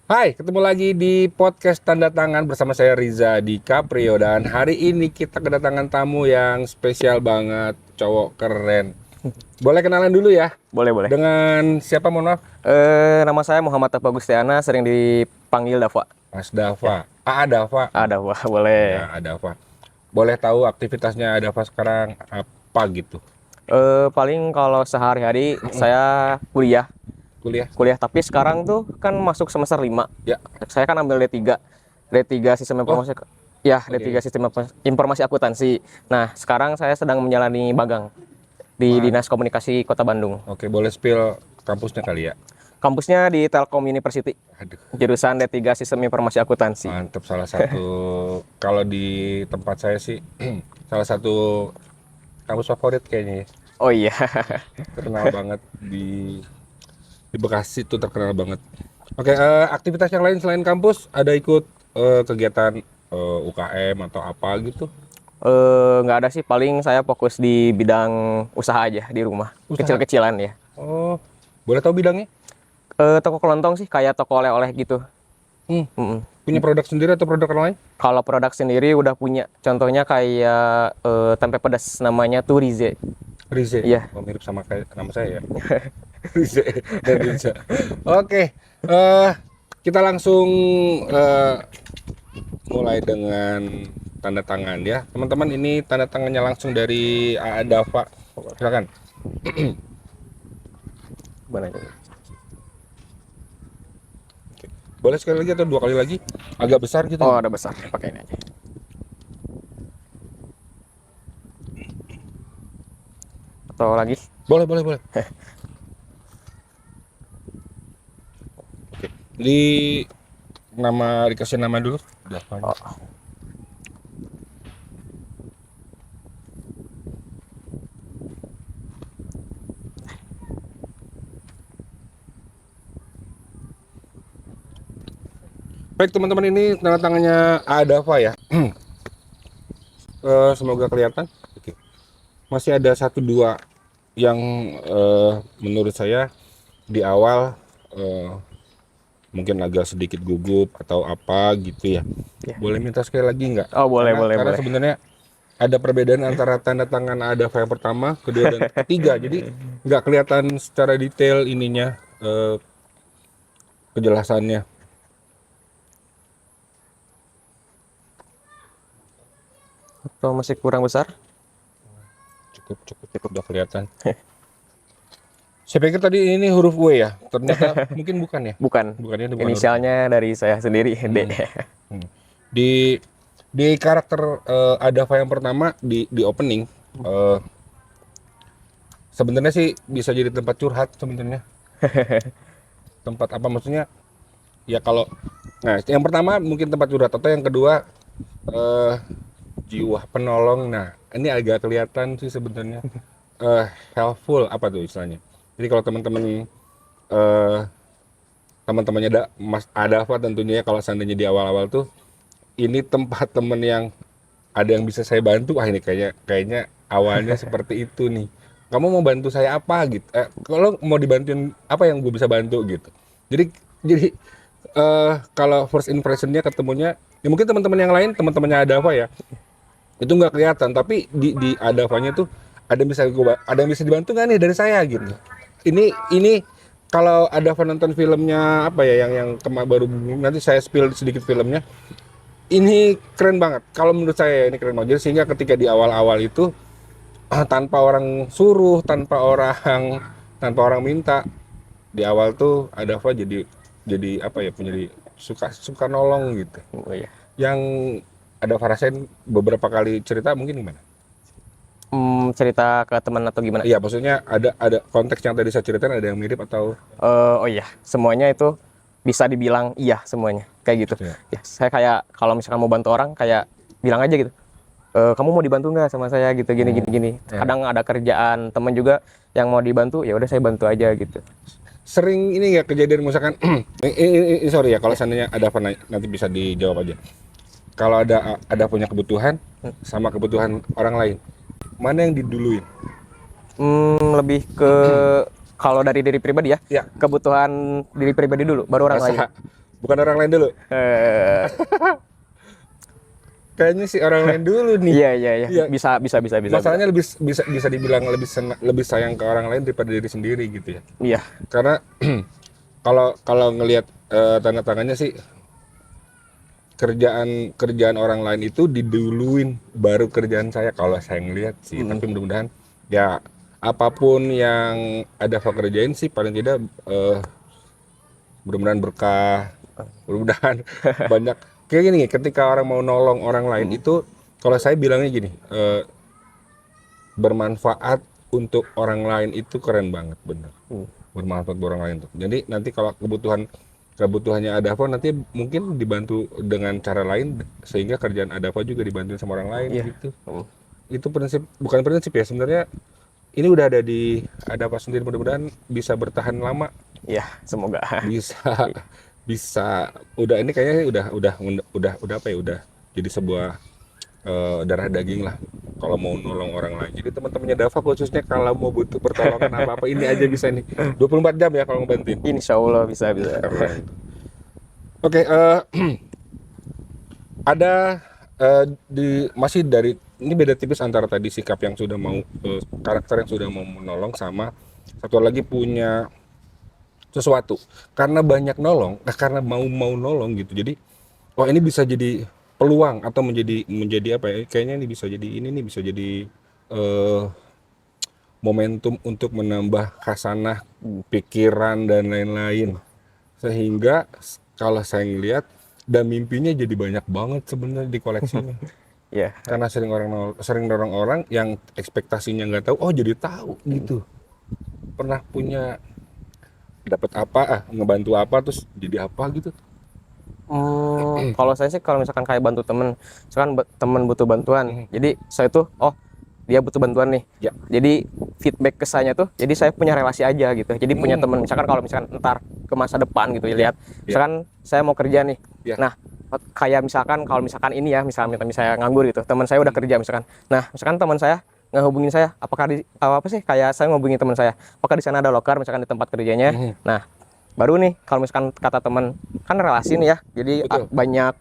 Hai, ketemu lagi di podcast Tanda Tangan bersama saya Riza di Caprio dan hari ini kita kedatangan tamu yang spesial banget, cowok keren. Boleh kenalan dulu ya? Boleh, boleh. Dengan siapa mohon maaf? Nama saya Muhammad Tapa Gustiana, sering dipanggil Dava. Mas Dava. Dava. Dava, boleh. Ya, Dava. Boleh tahu aktivitasnya Dava sekarang apa gitu? Paling kalau sehari-hari saya kuliah, Kuliah? tapi sekarang tuh kan masuk semester 5. Ya. Saya kan ambil D3. D3 Sistem Oh, Informasi. Ya, oke. D3 Sistem Informasi Akuntansi. Nah, sekarang saya sedang menjalani magang di Man. Dinas Komunikasi Kota Bandung. Oke, boleh spill kampusnya kali ya? Kampusnya di Telkom University, Aduh, jurusan D3 Sistem Informasi Akuntansi. mantep. Salah satu, kalau di tempat saya sih, salah satu kampus favorit kayaknya ya. Oh iya. Terkenal banget di Bekasi tuh, terkenal banget. Oke, aktivitas yang lain selain kampus ada ikut kegiatan UKM atau apa gitu? Nggak ada sih, paling saya fokus di bidang usaha aja di rumah, Usaha. kecil-kecilan ya. Oh, boleh tahu bidangnya? Toko kelontong sih, kayak toko oleh-oleh gitu. Hmm, Mm-mm. punya produk sendiri atau produk orang lain? Kalau produk sendiri udah punya, contohnya kayak tempe pedas, namanya tuh Rize. Rize. Iya. Oh, mirip sama kayak nama saya ya. Rize dan Riza. Oke, kita langsung eh, mulai dengan tanda tangan ya. Teman-teman, ini tanda tangannya langsung dari Dava. Silakan. Gimana ini? Boleh sekali lagi atau dua kali lagi? Agak besar gitu. Oh, ada besar, pakai ini aja. Atau lagi? Boleh, boleh, boleh. Oke. Dikasih nama dulu. Dava. Oh. Baik teman-teman, ini tanda tangannya Dava ya. Semoga kelihatan. Oke. Masih ada satu dua yang menurut saya di awal mungkin agak sedikit gugup atau apa gitu ya. Ya. Boleh minta sekali lagi nggak? Oh, boleh, Karena boleh. sebenarnya ada perbedaan antara tanda tangan Dava yang pertama, kedua dan ketiga. Jadi nggak kelihatan secara detail ininya, kejelasannya. Atau masih kurang besar? Cukup udah kelihatan. Saya pikir tadi ini huruf W ya, ternyata mungkin bukan ya. Bukan. Bukannya bukan huruf W. Inisialnya dari saya sendiri, D. Hmm. Di karakter Adava yang pertama di opening, sebenarnya sih bisa jadi tempat curhat sebenarnya. Tempat apa maksudnya? Ya kalau, nah yang pertama mungkin tempat curhat, atau yang kedua eh, jiwa penolong. Nah ini agak kelihatan sih sebenarnya, helpful apa tuh istilahnya. Jadi kalau eh, teman-temannya ada Mas Adava tentunya ya, kalau seandainya di awal-awal tuh ini tempat temen yang ada yang bisa saya bantu. Ini kayaknya awalnya seperti itu nih. Kamu mau bantu saya apa gitu? Kalau mau dibantuin apa yang gue bisa bantu gitu. Jadi kalau first impressionnya ketemunya, ya mungkin teman-teman yang lain, teman-temannya Adava ya, itu nggak kelihatan. Tapi di Adavanya tuh ada yang bisa dibantu nggak nih dari saya gitu. Ini kalau Adava nonton filmnya apa ya, yang baru, nanti saya spill sedikit filmnya. Ini keren banget. Kalau menurut saya ini keren banget. Jadi sehingga ketika di awal-awal itu, tanpa orang suruh, tanpa orang minta, di awal tuh Adava jadi apa ya, menjadi suka nolong gitu. Oh iya. Yang Adava rasain beberapa kali cerita mungkin gimana? Cerita ke teman atau gimana? Iya, maksudnya ada konteks yang tadi saya ceritain, ada yang mirip atau Oh iya, semuanya itu bisa dibilang iya semuanya kayak gitu. ya. Ya, saya kayak kalau misalkan mau bantu orang kayak bilang aja gitu. Kamu mau dibantu nggak sama saya gitu, gini. Ya. Kadang ada kerjaan teman juga yang mau dibantu, ya udah saya bantu aja gitu. Sering ini nggak kejadian misalkan sorry ya kalau seandainya ada apa, nanti bisa dijawab aja. Kalau ada punya kebutuhan sama kebutuhan orang lain, mana yang diduluin? Lebih ke kalau dari diri pribadi ya, Ya, kebutuhan diri pribadi dulu, baru orang lain. Bukan orang lain dulu. Eh, Kayaknya sih orang lain dulu nih. iya iya iya. Iya. Bisa. Masalahnya lebih bisa dibilang lebih sayang ke orang lain daripada diri sendiri gitu ya. Iya. Karena kalau kalau ngelihat tanda tangannya sih kerjaan orang lain itu diduluin baru kerjaan saya kalau saya ngelihat sih. Tapi mudah-mudahan ya apapun yang ada Pak kerjain sih paling tidak mudah-mudahan berkah, mudah-mudahan banyak kayak gini, ketika orang mau nolong orang lain itu kalau saya bilangnya gini, bermanfaat untuk orang lain itu keren banget, bener. Bermanfaat untuk orang lain tuh. Jadi nanti kalau kebutuhannya Adava nanti mungkin dibantu dengan cara lain sehingga kerjaan Adava juga dibantu sama orang lain Iya. gitu. Itu prinsip, bukan prinsip ya sebenarnya, ini udah ada di Adava sendiri, mudah-mudahan bisa bertahan lama, Iya, semoga. bisa bisa udah ini kayaknya udah apa ya, udah jadi sebuah darah daging lah kalau mau nolong orang lain. Jadi teman-temannya Dava khususnya kalau mau butuh pertolongan apa-apa ini aja bisa nih. 24 jam ya kalau ngebantuin. Insya Allah bisa. Keren. Oke, ada masih dari ini beda tipis antara tadi sikap yang sudah mau karakter yang sudah mau menolong sama satu lagi punya sesuatu karena banyak nolong, karena mau nolong gitu. Jadi wah ini bisa jadi peluang atau menjadi apa ya? Kayaknya ini bisa jadi bisa jadi eh, momentum untuk menambah khasanah pikiran dan lain-lain. Sehingga kalau saya ngelihat dan mimpinya jadi banyak banget sebenarnya di koleksinya. Iya. Karena sering dorong orang yang ekspektasinya nggak tahu, oh jadi tahu gitu. Pernah punya dapat apa, ngebantu apa terus jadi apa gitu. Kalau saya sih kalau misalkan kayak bantu temen, misalkan temen butuh bantuan, jadi saya tuh dia butuh bantuan nih. Ya. Jadi feedback ke saya tuh, jadi saya punya relasi aja gitu. Jadi punya temen, misalkan kalau misalkan ntar ke masa depan gitu lihat, misalkan saya mau kerja nih. Ya. Nah, kayak misalkan kalau misalkan ini ya, misalnya saya nganggur gitu, teman saya udah kerja misalkan. Nah, misalkan teman saya ngehubungin saya, apakah apa sih kayak saya ngehubungin teman saya, apakah di sana ada loker misalkan di tempat kerjanya. Nah, baru nih kalau misalkan kata teman kan relasi nih ya, jadi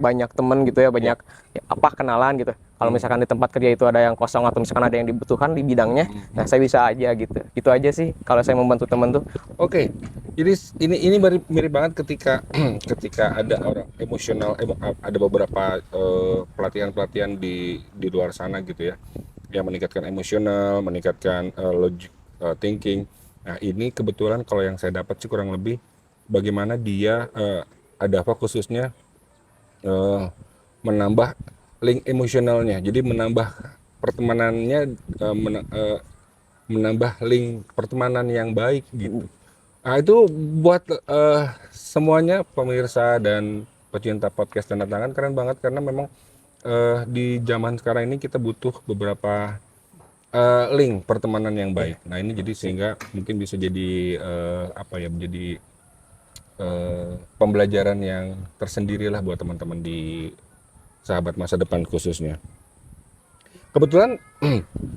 banyak temen gitu ya, banyak apa kenalan gitu. Kalau misalkan di tempat kerja itu ada yang kosong atau misalkan ada yang dibutuhkan di bidangnya, nah saya bisa aja gitu. Gitu aja sih kalau saya membantu temen tuh. Oke, jadi ini mirip banget ketika ketika ada orang emosional, ada beberapa pelatihan-pelatihan di luar sana gitu ya, yang meningkatkan emosional, meningkatkan logic thinking. Nah ini kebetulan kalau yang saya dapat sih kurang lebih bagaimana dia ada apa khususnya menambah link emosionalnya, jadi menambah pertemanannya, menambah link pertemanan yang baik gitu. Nah itu buat semuanya pemirsa dan pecinta podcast Tanda Tangan keren banget karena memang di zaman sekarang ini kita butuh beberapa link pertemanan yang baik. Nah ini jadi sehingga mungkin bisa jadi apa ya, menjadi pembelajaran yang tersendiri lah buat teman-teman di sahabat masa depan khususnya. Kebetulan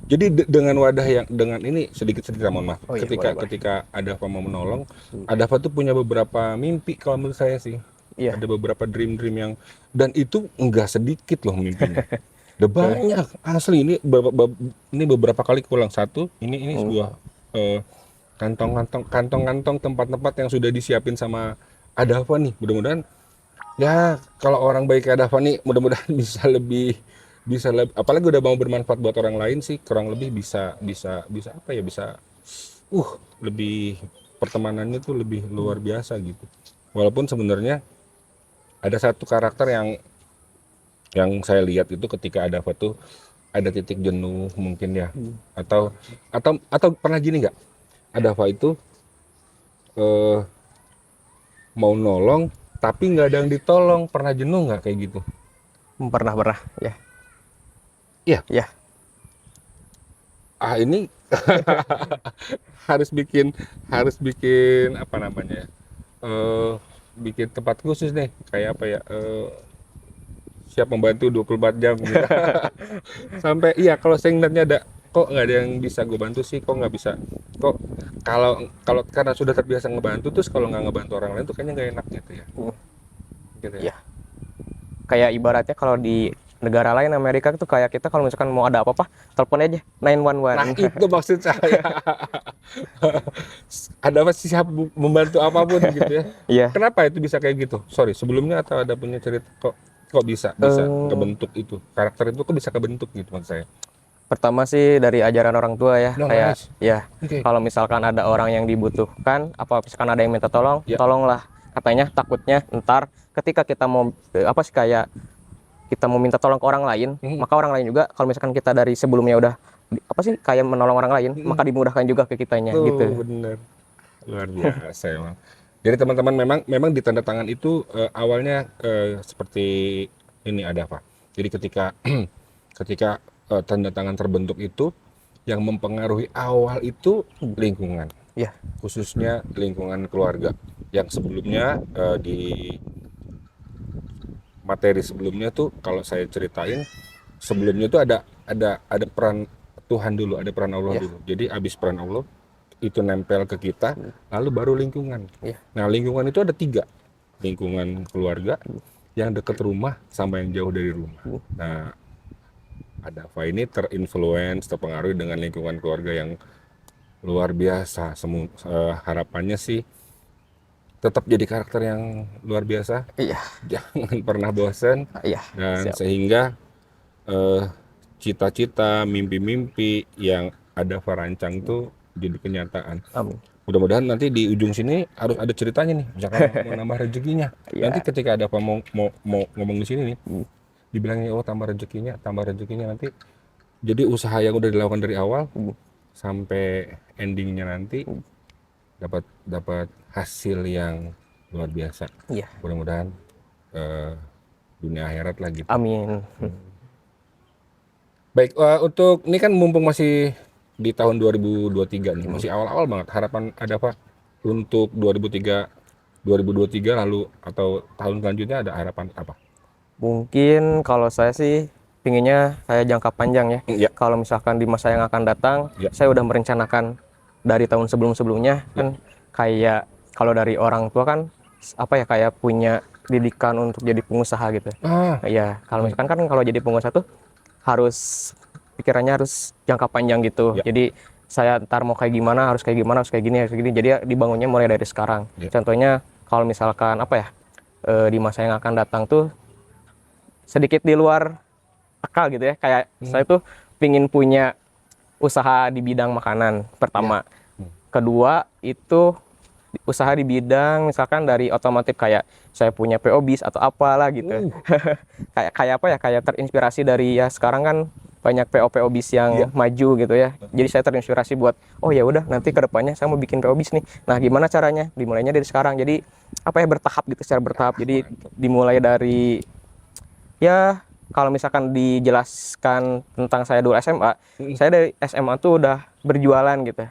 jadi dengan wadah yang dengan ini sedikit mohon maaf, Iya, ketika boleh. ketika Adava mau menolong, Adava tuh punya beberapa mimpi kalau menurut saya sih. Iya. Ada beberapa dream yang dan itu enggak sedikit loh mimpinya. Udah banyak asli, ini beberapa kali pulang satu, ini sebuah kantong-kantong tempat-tempat yang sudah disiapin sama Adava nih. Mudah-mudahan ya kalau orang baik kayak Adava nih mudah-mudahan bisa lebih apalagi udah mau bermanfaat buat orang lain sih, kurang lebih bisa apa ya, bisa lebih pertemanannya tuh lebih luar biasa gitu. Walaupun sebenarnya ada satu karakter yang saya lihat itu ketika Adava tuh ada titik jenuh mungkin ya, atau pernah gini nggak, Adava itu mau nolong tapi nggak ada yang ditolong, pernah jenuh nggak kayak gitu? Pernah ya. Iya. Ya. Ini harus bikin apa namanya ya, bikin tempat khusus nih kayak apa ya, siap membantu 24 jam gitu. Sampai iya kalau saya ngeliatnya ada kok nggak ada yang bisa gue bantu sih, kok nggak bisa, kok kalau karena sudah terbiasa ngebantu terus kalau nggak ngebantu orang lain tuh kayaknya nggak enak gitu ya. gitu ya. Iya. Kayak ibaratnya kalau di negara lain Amerika itu kayak kita kalau misalkan mau ada apa-apa telepon aja Nah 911. itu maksud saya. Ada apa sih, siap membantu apapun gitu ya. Iya. Kenapa itu bisa kayak gitu? Sorry, sebelumnya atau ada punya cerita kok bisa Eh, kebentuk itu? Karakter itu kok bisa kebentuk gitu maksud saya. Pertama sih dari ajaran orang tua ya, No, kayak nice. ya Oke. kalau misalkan ada orang yang dibutuhkan, apa misalkan ada yang minta tolong, Ya. tolonglah. Katanya takutnya ntar ketika kita mau apa sih kayak kita mau minta tolong ke orang lain, maka orang lain juga kalau misalkan kita dari sebelumnya udah apa sih kayak menolong orang lain, maka dimudahkan juga ke kitanya Tuh gitu. bener. Luar biasa emang. Jadi teman-teman memang di tanda tangan itu awalnya seperti ini ada apa? Jadi ketika ketika tanda tangan terbentuk itu yang mempengaruhi awal itu lingkungan, Ya, khususnya lingkungan keluarga yang sebelumnya di materi sebelumnya tuh kalau saya ceritain sebelumnya tuh ada peran Tuhan dulu, ada peran Allah ya, dulu. Jadi abis peran Allah itu nempel ke kita, lalu baru lingkungan. ya, Nah lingkungan itu ada 3, lingkungan keluarga, yang dekat rumah sama yang jauh dari rumah. Nah ada apa ini terinfluence, terpengaruh dengan lingkungan keluarga yang luar biasa. Harapannya sih tetap jadi karakter yang luar biasa, iya, jangan pernah bosan, iya, dan siap. sehingga eh, cita-cita, mimpi-mimpi yang ada Farancang tuh jadi kenyataan. Amin. Mudah-mudahan nanti di ujung sini harus ada ceritanya nih, misalkan mau nambah rezekinya. Nanti Iya, ketika ada apa mau ngomong di sini nih, dibilangnya oh tambah rezekinya nanti. Jadi usaha yang udah dilakukan dari awal sampai endingnya nanti dapat dapat hasil yang luar biasa. iya, Mudah-mudahan eh, dunia akhirat lah gitu. amin. Baik, untuk ini kan mumpung masih di tahun 2023 nih, masih awal-awal banget. Harapan ada apa untuk 2023 lalu atau tahun selanjutnya, ada harapan apa? Mungkin kalau saya sih pinginnya saya jangka panjang ya. Ya, Kalau misalkan di masa yang akan datang, ya, saya udah merencanakan dari tahun sebelum-sebelumnya kan kayak kalau dari orang tua kan apa ya kayak punya didikan untuk jadi pengusaha gitu. ah, Ya, kalau misalkan kan kalau jadi pengusaha tuh harus pikirannya harus jangka panjang gitu. ya, Jadi saya ntar mau kayak gimana, harus kayak gimana, harus kayak gini, harus kayak gini. Jadi ya dibangunnya mulai dari sekarang. ya. Contohnya kalau misalkan apa ya di masa yang akan datang tuh sedikit di luar akal gitu ya. Kayak saya tuh pingin punya usaha di bidang makanan pertama. Kedua itu usaha di bidang misalkan dari otomotif kayak saya punya PO bis atau apalah gitu. Kayak apa ya kayak terinspirasi dari ya sekarang kan banyak PO bis yang maju gitu ya. Jadi saya terinspirasi buat oh ya udah nanti ke depannya saya mau bikin PO bis nih. Nah, gimana caranya? Dimulainya dari sekarang. Jadi apa ya bertahap gitu secara bertahap. Jadi dimulai dari ya kalau misalkan dijelaskan tentang saya dulu SMA, saya dari SMA tuh udah berjualan gitu.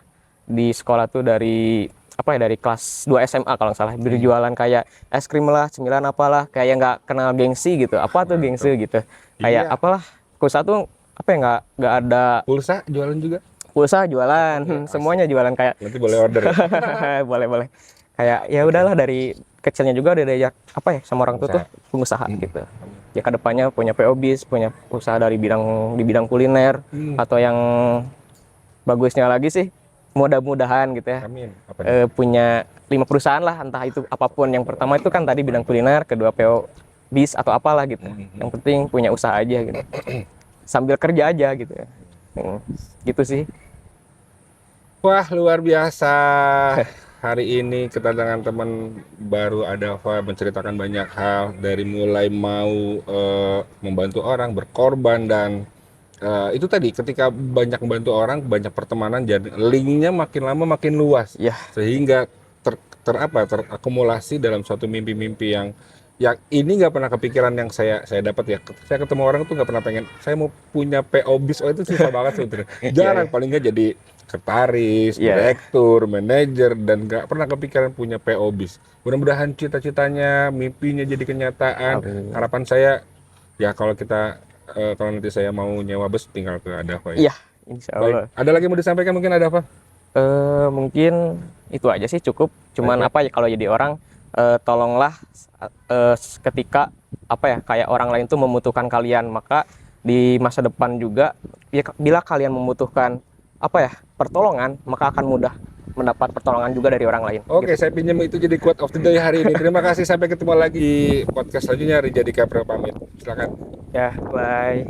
Di sekolah tuh dari apa ya dari kelas 2 SMA kalau nggak salah berjualan kayak es krim lah, cemilan apalah, kayak nggak kenal gengsi gitu. Apa tuh gengsi gitu? Kayak Iya. apalah. Pulsa tuh apa ya nggak ada Pulsa jualan juga? pulsa jualan, semuanya jualan kayak Nanti boleh order ya? boleh boleh. Kayak ya udahlah dari kecilnya juga udah diajak apa ya sama orang tua tuh pengusaha gitu. Ya kedepannya punya PO bis, punya usaha dari di bidang kuliner atau yang bagusnya lagi sih mudah-mudahan gitu ya Amin. Apa nih? punya 5 perusahaan lah entah itu apapun. Yang pertama itu kan tadi bidang kuliner, kedua PO bis atau apalah gitu. Yang penting punya usaha aja gitu. Sambil kerja aja gitu ya. Gitu sih. Wah, luar biasa. Hari ini kedatangan teman baru Adava menceritakan banyak hal, dari mulai mau membantu orang, berkorban, dan itu tadi ketika banyak membantu orang, banyak pertemanan, jadi linknya makin lama makin luas, Ya, sehingga terakumulasi dalam suatu mimpi-mimpi yang ini nggak pernah kepikiran yang saya dapat ya. Saya ketemu orang tuh nggak pernah pengen saya mau punya PO bis. Oh itu susah banget sebetulnya. Jarang, paling nggak jadi sekretaris, direktur, manajer, dan nggak pernah kepikiran punya PO bis. Mudah-mudahan cita-citanya, mimpinya jadi kenyataan. amin. Harapan saya ya kalau nanti saya mau nyewa bus tinggal ke Adava ya. Iya, insya Baik, Allah. ada lagi mau disampaikan mungkin Adava? Mungkin itu aja sih cukup. Cuman Baik, apa ya kalau jadi orang tolonglah ketika apa ya, kayak orang lain tuh membutuhkan kalian, maka di masa depan juga ya, bila kalian membutuhkan apa ya, pertolongan, maka akan mudah mendapat pertolongan juga dari orang lain. Oke, saya pinjam itu jadi quote of the day hari ini. Terima kasih, sampai ketemu lagi di podcast selanjutnya. Rijadi Kapril pamit. Silakan. Ya, bye.